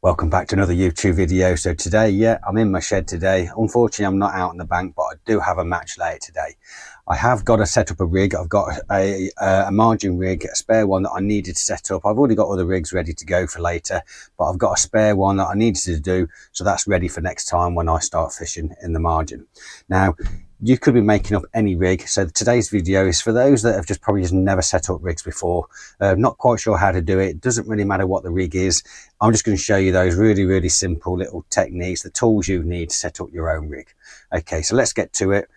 Welcome back to another YouTube video. So today, I'm in my shed today. Unfortunately, I'm not out on the bank, but I do have a match later today. I have got to set up a rig. I've got a margin rig, a spare one that I needed to set up. I've already got other rigs ready to go for later, but I've got a spare one that I needed to do. So that's ready for next time when I start fishing in the margin. Now, you could be making up any rig. So today's video is for those that have probably never set up rigs before, not quite sure how to do it. It doesn't really matter what the rig is. I'm just going to show you those really simple little techniques, the tools you need to set up your own rig. Okay, so let's get to it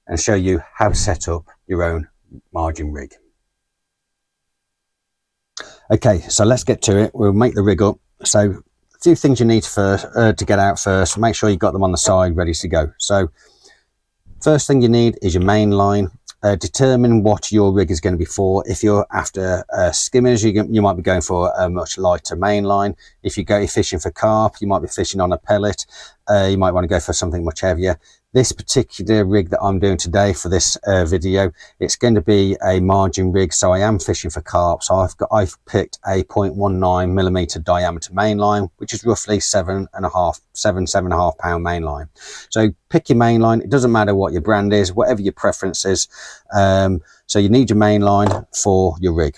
and show you how to set up your own margin rig. Okay, so let's get to it. We'll make the rig up. So a few things you need first to get out first. Make sure you've got them on the side ready to go. So first thing you need is your main line. Determine what your rig is going to be for. If you're after skimmers, you might be going for a much lighter main line. If you go fishing for carp, you might be fishing on a pellet. You might want to go for something much heavier. This particular rig that I'm doing today for this video, it's going to be a margin rig, so I am fishing for carp. So I've picked a 0.19 millimeter diameter main line, which is roughly 7.5 pound main line. So pick your main line. It doesn't matter what your brand is, whatever your preference is. So you need your main line for your rig.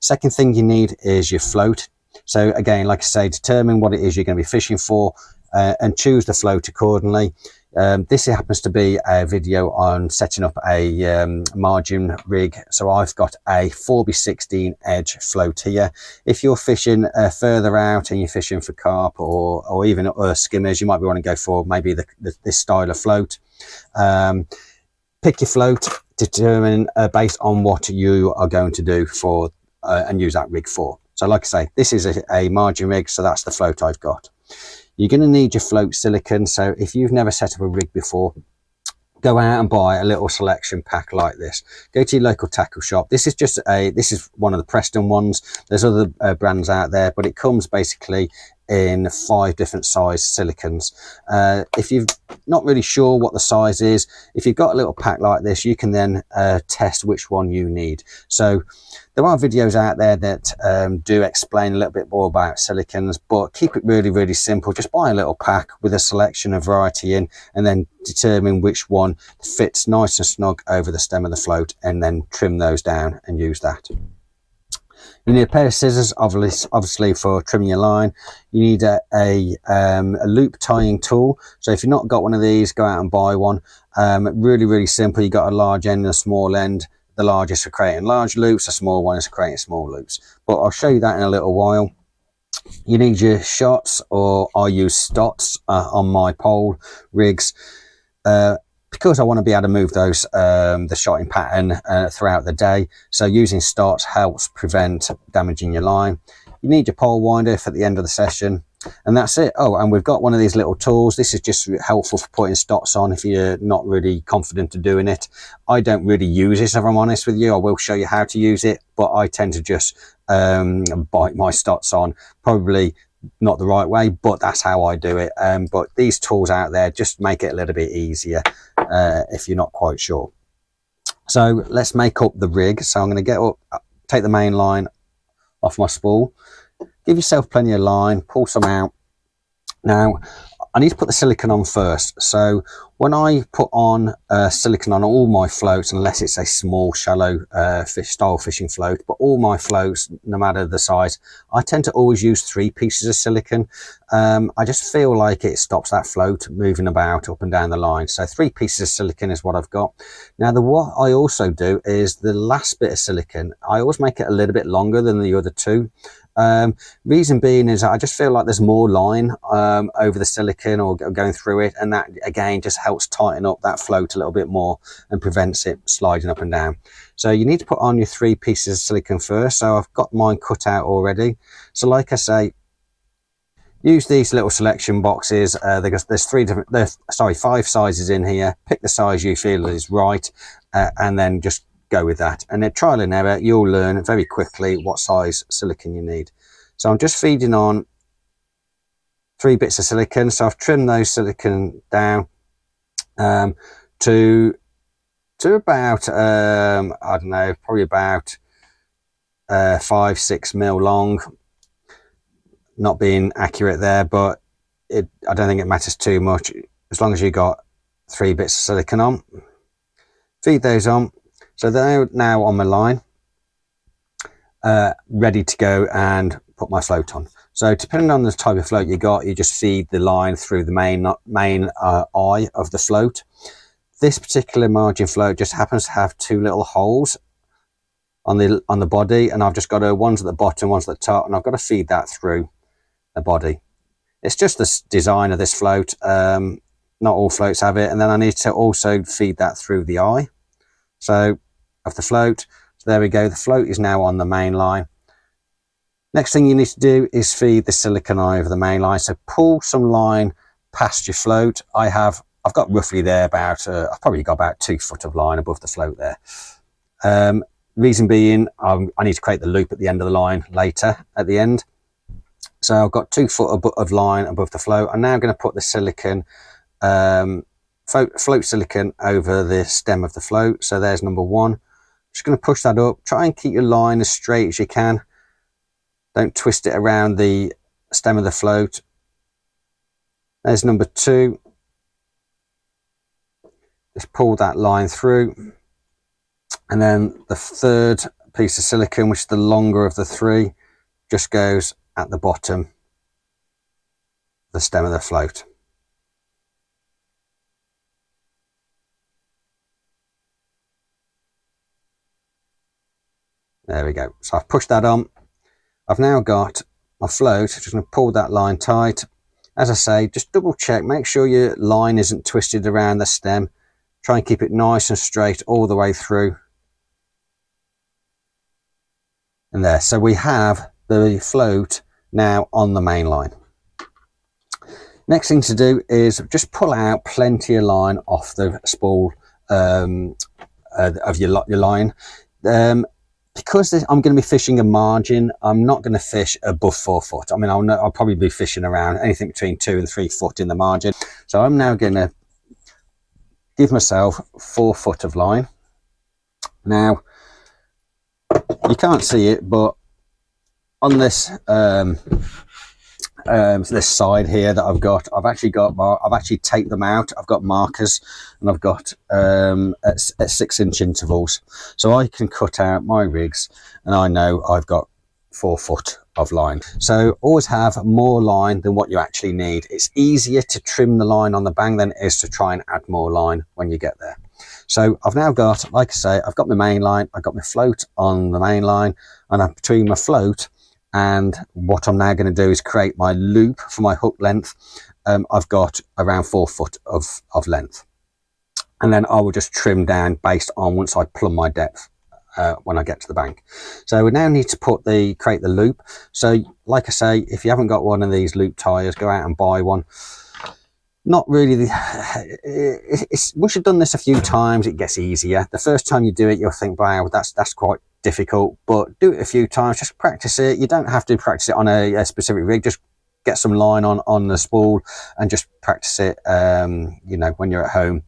Second thing you need is your float. So again, like I say, determine what it is you're going to be fishing for and choose the float accordingly. This happens to be a video on setting up a margin rig. So I've got a 4x16 edge float here. If you're fishing further out and you're fishing for carp or even skimmers, you might want to go for maybe this style of float. Pick your float, determine based on what you are going to do for and use that rig for. So like I say, this is a margin rig, so that's the float I've got. You're going to need your float silicone. So if you've never set up a rig before, go out and buy a little selection pack like this. Go to your local tackle shop. This is one of the Preston ones. There's other brands out there, but it comes basically in 5 different size silicons. If you're not really sure what the size is, if you've got a little pack like this, you can then test which one you need. So there are videos out there that do explain a little bit more about silicons, but keep it really simple. Just buy a little pack with a selection of variety in, and then determine which one fits nice and snug over the stem of the float, and then trim those down and use that. You need a pair of scissors, obviously for trimming your line. You need a loop tying tool. So if you've not got one of these, go out and buy one. Really simple. You've got a large end and a small end. The large is for creating large loops, the small one is for creating small loops. But I'll show you that in a little while. You need your shots, or I use stots on my pole rigs. Because I want to be able to move those the shotting pattern throughout the day, so using stots helps prevent damaging your line. You need your pole winder for the end of the session, and that's it. Oh, and we've got one of these little tools. This is just helpful for putting stots on if you're not really confident in doing it. I don't really use this, if I'm honest with you. I will show you how to use it, but I tend to just bite my stots on, probably not the right way, but that's how I do it. But these tools out there just make it a little bit easier if you're not quite sure. So let's make up the rig. So I'm going to get up, take the main line off my spool, give yourself plenty of line, pull some out. Now I need to put the silicone on first. So when I put on silicone on all my floats, unless it's a small shallow style fishing float, but all my floats, no matter the size, I tend to always use 3 pieces of silicone. I just feel like it stops that float moving about up and down the line. So 3 pieces of silicone is what I've got. Now what I also do is the last bit of silicone, I always make it a little bit longer than the other 2. Reason being is I just feel like there's more line over the silicone or going through it, and that again just helps tighten up that float a little bit more and prevents it sliding up and down. So you need to put on your 3 pieces of silicone first. So I've got mine cut out already. So like I say, use these little selection boxes. There's 5 sizes in here. Pick the size you feel is right, and then just go with that, and then trial and error, you'll learn very quickly what size silicone you need. So I'm just feeding on 3 bits of silicone. So I've trimmed those silicone down to about I don't know, probably about 5-6 mil long. not being accurate there, but I don't think it matters too much as long as you got 3 bits of silicone on. Feed those on, so they're now on my line, ready to go and put my float on. So depending on the type of float you got, you just feed the line through the main eye of the float. This particular margin float just happens to have 2 little holes on the body, and I've just got one's at the bottom, one's at the top, and I've got to feed that through the body. It's just the design of this float. Not all floats have it. And then I need to also feed that through the eye, so of the float. So there we go, the float is now on the main line. Next thing you need to do is feed the silicone eye over the main line. So pull some line past your float. I've got roughly there about I've probably got about 2 foot of line above the float there. Reason being, I need to create the loop at the end of the line later at the end. So I've got 2 foot of line above the float. I'm now going to put the silicone, float silicone over the stem of the float. So there's number 1. Just going to push that up. Try and keep your line as straight as you can. Don't twist it around the stem of the float. There's number 2. Just pull that line through. And then the 3rd piece of silicone, which is the longer of the 3, just goes at the bottom of the stem of the float. There we go. So I've pushed that on. I've now got my float. Just going to pull that line tight. As I say, just double check, make sure your line isn't twisted around the stem. Try and keep it nice and straight all the way through. And there, so we have the float now on the main line. Next thing to do is just pull out plenty of line off the spool of your line. Because I'm going to be fishing a margin, I'm not going to fish above 4 foot. I mean, I'll probably be fishing around anything between 2 and 3 foot in the margin. So I'm now going to give myself 4 foot of line. Now, you can't see it, but on this this side here that I've actually taped them out. I've got markers, and I've got at 6-inch intervals, so I can cut out my rigs, and I know I've got 4 foot of line. So always have more line than what you actually need. It's easier to trim the line on the bang than it is to try and add more line when you get there. So I've now got, like I say, I've got my main line, I've got my float on the main line, and between my float and what I'm now going to do is create my loop for my hook length. I've got around 4 foot of length, and then I will just trim down based on once I plumb my depth when I get to the bank. So we now need to create the loop. So like I say, if you haven't got one of these loop tires, go out and buy one. Not really, once you've done this a few times, it gets easier. The first time you do it, you'll think, wow, that's quite difficult, but do it a few times, just practice it. You don't have to practice it on a specific rig, just get some line on the spool and just practice it, you know, when you're at home.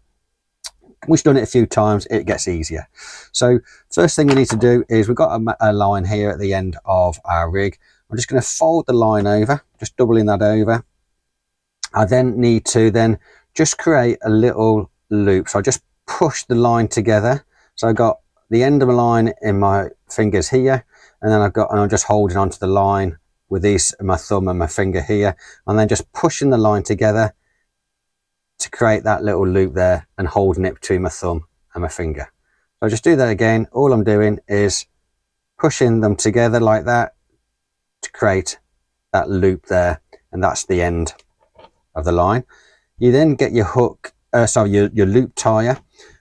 Once you've done it a few times, it gets easier. So first thing we need to do is we've got a line here at the end of our rig. I'm just going to fold the line over, just doubling that over. I then need to just create a little loop. So I just push the line together. So I got the end of my line in my fingers here, and then I'm just holding onto the line with my thumb and my finger here, and then just pushing the line together to create that little loop there and holding it between my thumb and my finger. So I just do that again. All I'm doing is pushing them together like that to create that loop there, and that's the end of the line. You then get your hook, your loop tire.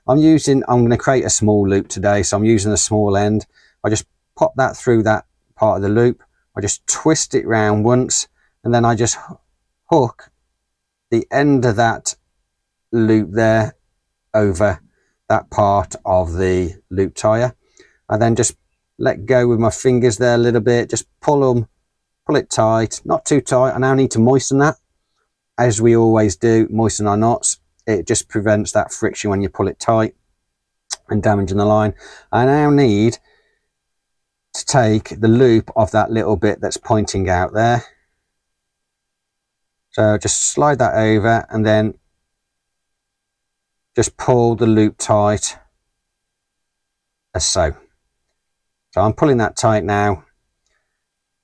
I'm going to create a small loop today, so I'm using a small end. I just pop that through that part of the loop. I just twist it round once, and then I just hook the end of that loop there over that part of the loop tire. I then just let go with my fingers there a little bit, just pull it tight, not too tight. I now need to moisten that, as we always do, moisten our knots. It just prevents that friction when you pull it tight and damaging the line. I now need to take the loop of that little bit that's pointing out there, So just slide that over and then just pull the loop tight as so. So I'm pulling that tight now,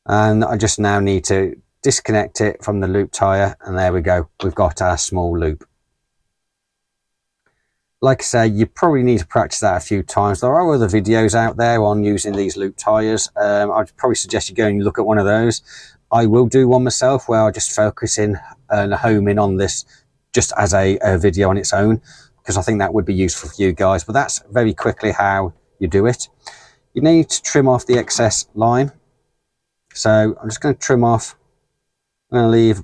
and I just now need to disconnect it from the loop tire, and there we go, we've got our small loop. Like I say, you probably need to practice that a few times. There are other videos out there on using these loop tires. I'd probably suggest you go and look at one of those. I will do one myself where I just focus in and home in on this just as a video on its own, because I think that would be useful for you guys. But that's very quickly how you do it. You need to trim off the excess line. So I'm just going to trim off. I'm going to leave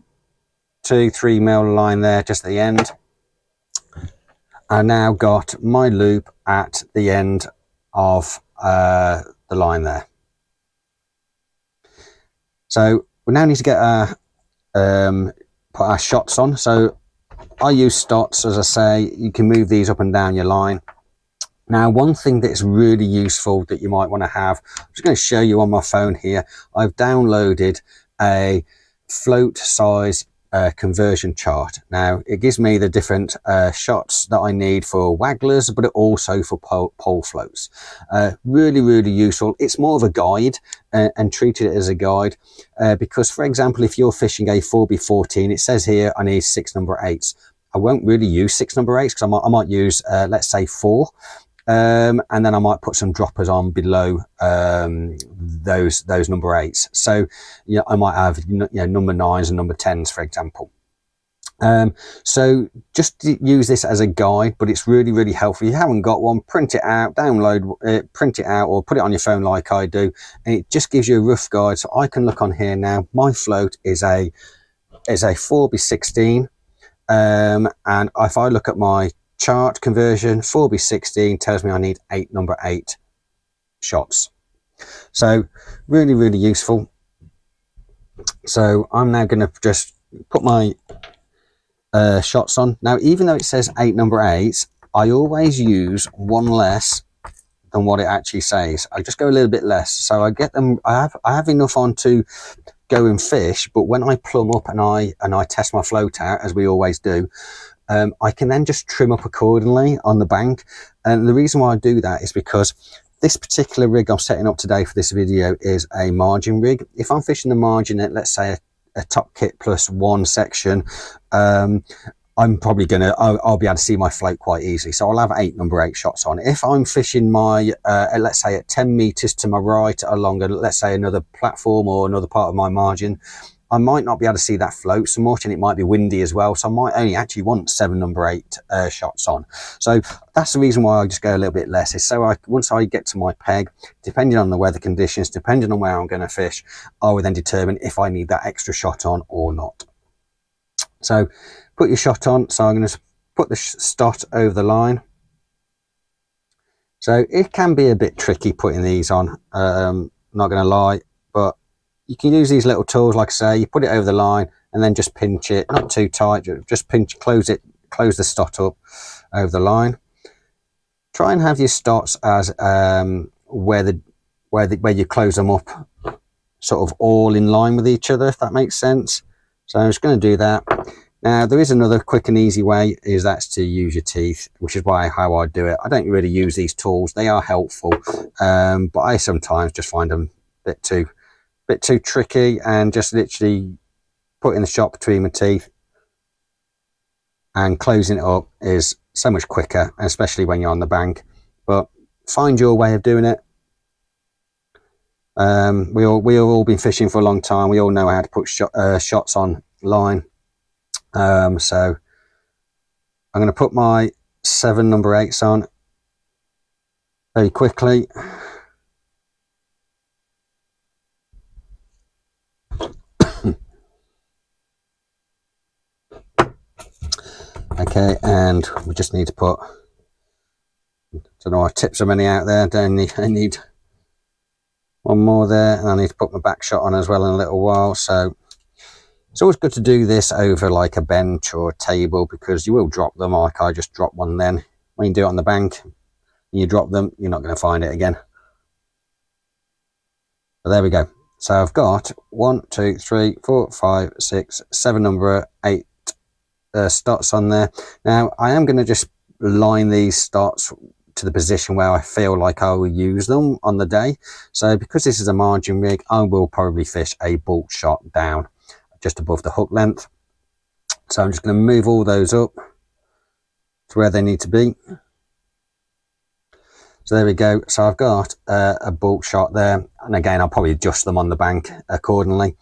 2-3 mil line there just at the end. I now got my loop at the end of the line there. So we now need to get our put our shots on. So I use stots, as I say. You can move these up and down your line. Now, one thing that's really useful that you might want to have, I'm just going to show you on my phone here. I've downloaded a float size conversion chart. Now, it gives me the different shots that I need for wagglers, but also for pole floats. Really, really useful. It's more of a guide, and treat it as a guide, because, for example, if you're fishing a 4x14, it says here I need 6 number 8s. I won't really use 6 number 8s because I might use, let's say, 4. And then I might put some droppers on below those number 8s. So, you know, I might have, you know, number 9s and number 10s, for example. So just use this as a guide, but it's really, really helpful. If you haven't got one, print it out, download it, print it out, or put it on your phone like I do, and it just gives you a rough guide. So I can look on here now. My float is a 4x16, and if I look at my chart conversion, 4x16 tells me I need 8 number 8 shots. So really, really useful. So I'm now going to just put my shots on. Now, even though it says 8 number 8s, I always use one less than what it actually says. I just go a little bit less, so I get them. I have enough on to go and fish, but when I plumb up and I test my float out, as we always do, I can then just trim up accordingly on the bank. And the reason why I do that is because this particular rig I'm setting up today for this video is a margin rig. If I'm fishing the margin at, let's say, a top kit plus 1 section, I'm probably gonna, I'll be able to see my float quite easily. So I'll have 8 number 8 shots on. If I'm fishing my, let's say at 10 meters to my right along, let's say another platform or another part of my margin, I might not be able to see that float so much, and it might be windy as well. So I might only actually want 7 number 8 shots on. So that's the reason why I just go a little bit less. Is so once I get to my peg, depending on the weather conditions, depending on where I'm going to fish, I will then determine if I need that extra shot on or not. So put your shot on. So I'm going to put the stot over the line. So it can be a bit tricky putting these on. Not going to lie, but you can use these little tools, like I say. You put it over the line and then just pinch it, not too tight, just pinch, close it, close the stot up over the line. Try and have your stots as where you close them up, sort of all in line with each other, if that makes sense. So I'm just going to do that. Now, there is another quick and easy way, is that's to use your teeth, which is how I do it. I don't really use these tools. They are helpful, but I sometimes just find them a bit too tricky, and just literally putting the shot between my teeth and closing it up is so much quicker, especially when you're on the bank. But find your way of doing it. We all been fishing for a long time. We all know how to put shots on line. So I'm going to put my 7 number 8s on very quickly. Okay, and we just need to put, I don't know, I tipped so many out there. I need one more there, and I need to put my back shot on as well in a little while. So it's always good to do this over like a bench or a table, because you will drop them. Like I just dropped one then. When you do it on the bank and you drop them, you're not going to find it again. So there we go. So I've got 1, 2, 3, 4, 5, 6, 7 number 8 starts on there. Now I am going to just line these starts to the position where I feel like I will use them on the day. So because this is a margin rig, I will probably fish a bulk shot down just above the hook length. So I'm just going to move all those up to where they need to be. So there we go. So I've got a bulk shot there, and again I'll probably adjust them on the bank accordingly.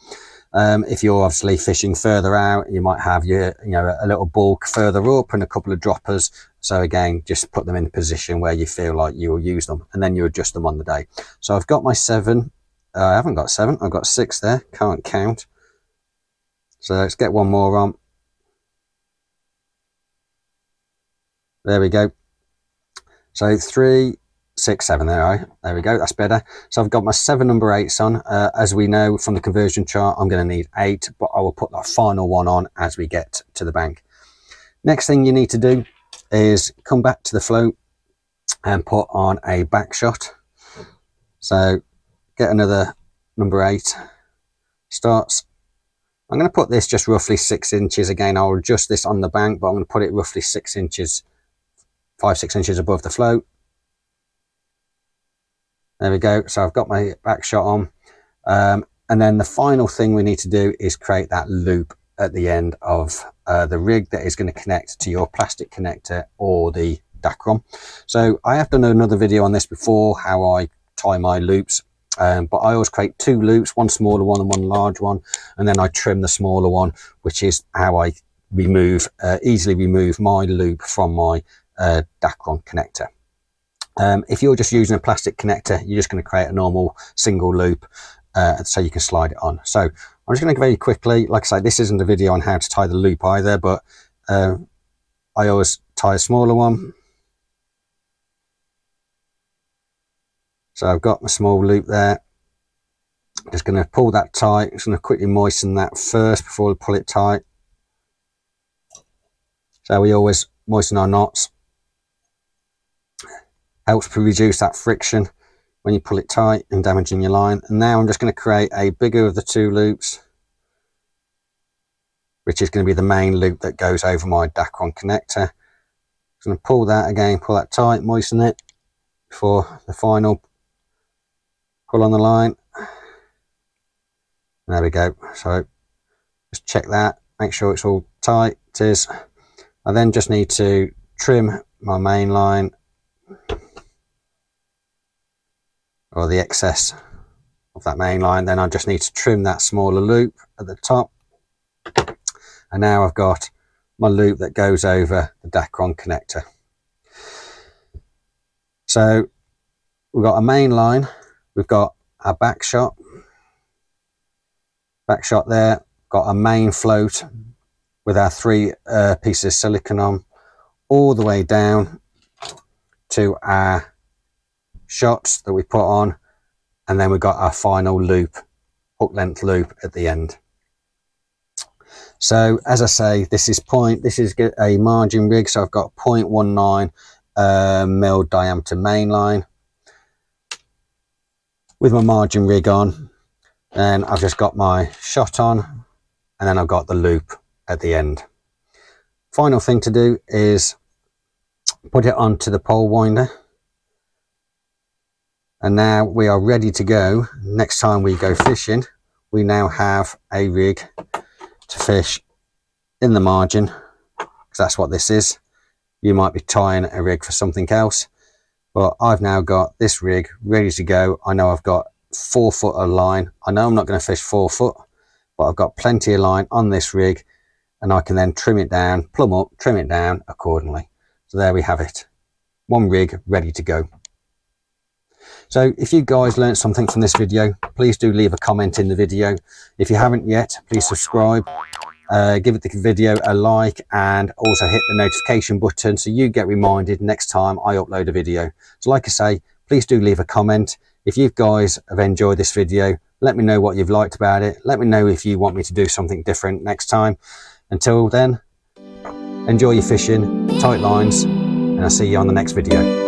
If you're obviously fishing further out, you might have your, a little bulk further up and a couple of droppers. So again, just put them in a position where you feel like you will use them, and then you adjust them on the day. So I've got my 7. I haven't got 7. I've got 6 there. Can't count. So let's get one more on. There we go. So 3, 6, 7 there we go, that's better. So I've got my 7 number 8s on. As we know from the conversion chart, I'm going to need 8, but I will put that final one on as we get to the bank. Next thing you need to do is come back to the float and put on a back shot. So get another number 8 starts. I'm going to put this just roughly 6 inches. Again, I'll adjust this on the bank, but I'm going to put it roughly 6 inches, 5, 6 inches above the float. There we go. So I've got my back shot on. And then the final thing we need to do is create that loop at the end of the rig that is going to connect to your plastic connector or the Dacron. So I have done another video on this before, how I tie my loops. But I always create 2 loops, one smaller one and one large one. And then I trim the smaller one, which is how I easily remove my loop from my Dacron connector. If you're just using a plastic connector, you're just going to create a normal single loop so you can slide it on. So I'm just going to go very quickly. Like I say, this isn't a video on how to tie the loop either, but I always tie a smaller one. So I've got my small loop there. Just going to pull that tight. Just going to quickly moisten that first before we pull it tight. So we always moisten our knots. Helps to reduce that friction when you pull it tight and damaging your line. And now I'm just going to create a bigger of the 2 loops, which is going to be the main loop that goes over my Dacron connector. I'm going to pull that again, pull that tight, moisten it before the final pull on the line. There we go. So just check that, make sure it's all tight. It is. I then just need to trim my main line, or the excess of that main line. Then I just need to trim that smaller loop at the top. And now I've got my loop that goes over the Dacron connector. So we've got a main line, we've got our back shot there, got a main float with our 3 pieces of silicone on, all the way down to our shots that we put on, and then we've got our final loop, hook length loop at the end. So as I say, this is a margin rig, so I've got 0.19 mil diameter main line with my margin rig on, and I've just got my shot on, and then I've got the loop at the end. Final thing to do is put it onto the pole winder. And now we are ready to go. Next time we go fishing, we now have a rig to fish in the margin, because that's what this is. You might be tying a rig for something else, but I've now got this rig ready to go. I know I've got 4 foot of line. I know I'm not going to fish 4 foot, but I've got plenty of line on this rig, and I can then trim it down, plumb up, trim it down accordingly. So there we have it. One rig ready to go. So if you guys learned something from this video, please do leave a comment in the video. If you haven't yet, please subscribe, give the video a like, and also hit the notification button so you get reminded next time I upload a video. So like I say, please do leave a comment. If you guys have enjoyed this video, let me know what you've liked about it. Let me know if you want me to do something different next time. Until then, enjoy your fishing, tight lines, and I'll see you on the next video.